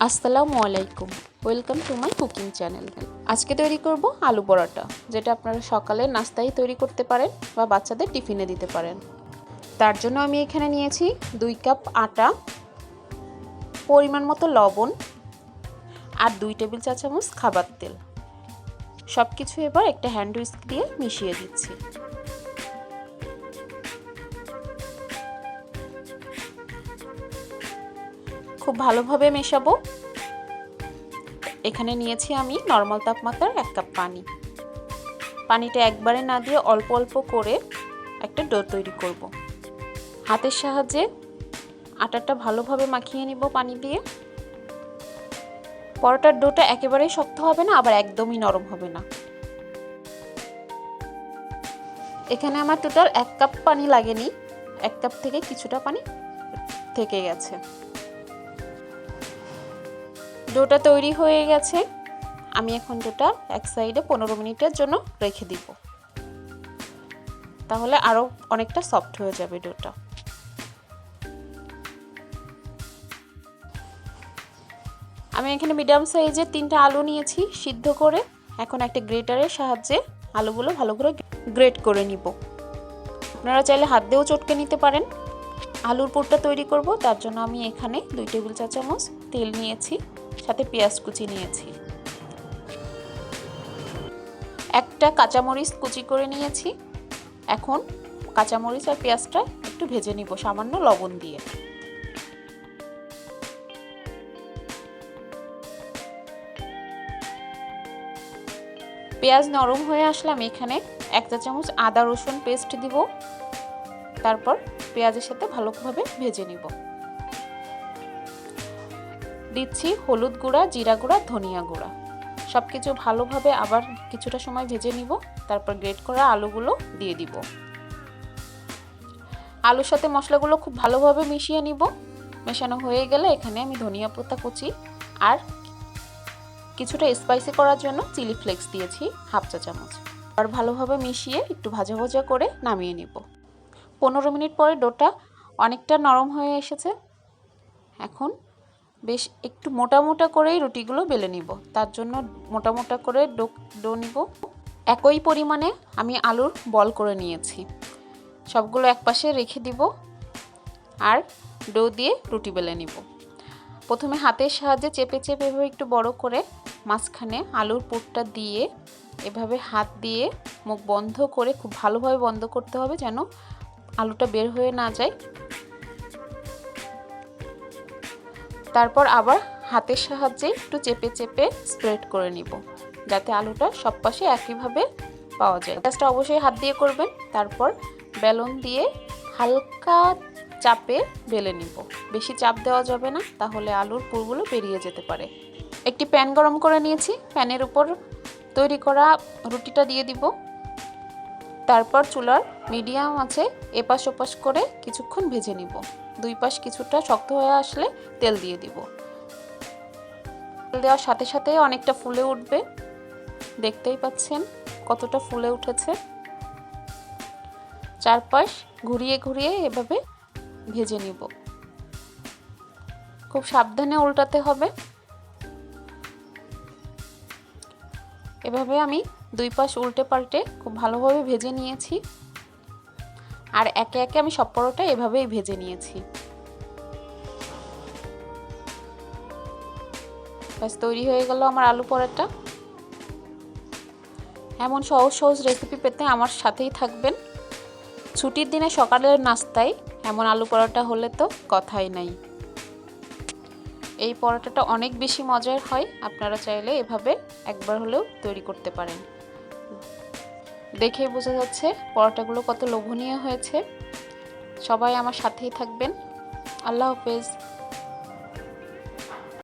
আসসালামু আলাইকুম, welcome to my cooking channel. আজকে তৈরি করব আলু পরোটা, যেটা আপনারা সকালে নাস্তায় তৈরি করতে পারেন বা বাচ্চাদের টিফিনে দিতে পারেন। তার জন্য আমি এখানে নিয়েছি 2 কাপ আটা, পরিমাণ মতো লবণ আর 2 টেবিল চা চামচ খাবার তেল। সব কিছু এবার একটা হ্যান্ড হুইস্ক দিয়ে মিশিয়ে দিচ্ছি। খুব ভালোভাবে মেশাবো। এখানে নিয়েছি আমি নরমাল তাপমাত্রার 1 কাপ পানি। পানিটা একবারে না দিয়ে অল্প অল্প করে একটা ডো তৈরি করব। হাতের সাহায্যে আটাটা ভালোভাবে মাখিয়ে নিব পানি দিয়ে। পরোটার ডোটা একেবারেই শক্ত হবে না, আবার একদমই নরম হবে না। এখানে আমার টোটাল 1 কাপ পানি লাগেনি, 1 কাপ থেকে কিছুটা পানি থেকে গেছে। ডোটা তৈরি হয়ে গেছে। আমি এখন ডোটা এক সাইডে 15 মিনিটের জন্য রেখে দিব, তাহলে আরো অনেকটা সফট হয়ে যাবে ডোটা। আমি এখানে মিডিয়াম সাইজের 3টা আলু নিয়েছি সিদ্ধ করে। এখন একটা গ্রেটারের সাহায্যে আলুগুলো ভালো করে গ্রেট করে নিব। আপনারা চাইলে হাত দিয়েও চটকে নিতে পারেন। আলুর পুরটা তৈরি করব, তার জন্য আমি এখানে 2 টেবিল চা চামচ তেল নিয়েছি, সাথে পেঁয়াজ কুচি নিয়েছি। একটা কাঁচামরিচ কুচি করে নিয়েছি। এখন কাঁচামরিচ আর পেঁয়াজটা একটু ভেজে নিব সামান্য লবণ দিয়ে। পেঁয়াজ নরম হয়ে আসলে আমি এখানে 1 চা চামচ আদা রসুন পেস্ট দিব। তারপর পেঁয়াজের সাথে ভালোভাবে ভেজে নিব। দিচ্ছি হলুদ গুঁড়া, জিরা গুঁড়া, ধনিয়া গুঁড়া। সবকিছু ভালোভাবে আবার কিছুটা সময় ভেজে নিব। তারপর গ্রেট করা আলুগুলো দিয়ে দিব। আলুর সাথে মশলাগুলো খুব ভালোভাবে মিশিয়ে নিব। মেশানো হয়ে গেলে এখানে আমি ধনিয়া পাতা কুচি আর কিছুটা স্পাইসি করার জন্য চিলি ফ্লেক্স দিয়েছি 1/2 চা চামচ। আর ভালোভাবে মিশিয়ে একটু ভাজা ভাজা করে নামিয়ে নিব। 15 মিনিট পরে ডোটা অনেকটা নরম হয়ে এসেছে। এখন বেশ একটু মোটা মোটা করেই রুটিগুলো বেলে নিব। তার জন্য মোটা মোটা করে ডো নিব। একই পরিমাণে আমি আলুর বল করে নিয়েছি। সবগুলো একপাশে রেখে দিব আর ডো দিয়ে রুটি বেলে নিব। প্রথমে হাতের সাহায্যে চেপে চেপে এভাবে একটু বড় করে মাঝখানে আলুর পুরটা দিয়ে এভাবে হাত দিয়ে মুখ বন্ধ করে খুব ভালোভাবে বন্ধ করতে হবে, যেন আলুটা বের হয়ে না যায়। তারপর আবার হাতের সাহায্যে একটু চেপে চেপে স্প্রেড করে নিব, যাতে আলুটা সব পাশে একইভাবে পাওয়া যায়। কাজটা অবশ্যই হাত দিয়ে করবেন। তারপর বেলন দিয়ে হালকা চাপে বেলে নিব। বেশি চাপ দেওয়া যাবে না, তাহলে আলুর পুরগুলো বেরিয়ে যেতে পারে। একটি প্যান গরম করে নিয়েছি। প্যানের উপর তৈরি করা রুটিটা দিয়ে দিব। তারপর চুলার মিডিয়াম আঁচে এপাশ ওপাশ করে কিছুক্ষণ ভেজে নিব। 2 পাশ কিছুটা শক্ত হয়ে আসলে তেল দিয়ে দিব। তেল দেওয়ার সাথে সাথে অনেকটা ফুলে উঠবে। দেখতেই পাচ্ছেন কতটা ফুলে উঠেছে। চারপাশ ঘুরিয়ে ঘুরিয়ে এভাবে ভেজে নিব। খুব সাবধানে উল্টাতে হবে। এভাবে আমি 2 পাশ উল্টে পাল্টে খুব ভালোভাবে ভেজে নিয়েছি। আর একে একে আমি সব পরোটা এভাবেই ভেজে নিয়েছি। ব্যাস তৈরি হয়ে গেল আমার আলু পরোটা। এমন সহজ সহজ রেসিপি পেতে আমার সাথেই থাকবেন। ছুটির দিনে সকালের নাস্তায় এমন আলু পরোটা হলে তো কথাই নাই। এই পরোটাটা অনেক বেশি মজার হয়। আপনারা চাইলে এভাবে একবার হলেও তৈরি করতে পারেন। দেখেই বোঝা যাচ্ছে পরোটাগুলো কত লোভনীয় হয়েছে। সবাই আমার সাথেই থাকবেন। আল্লাহ হাফেজ।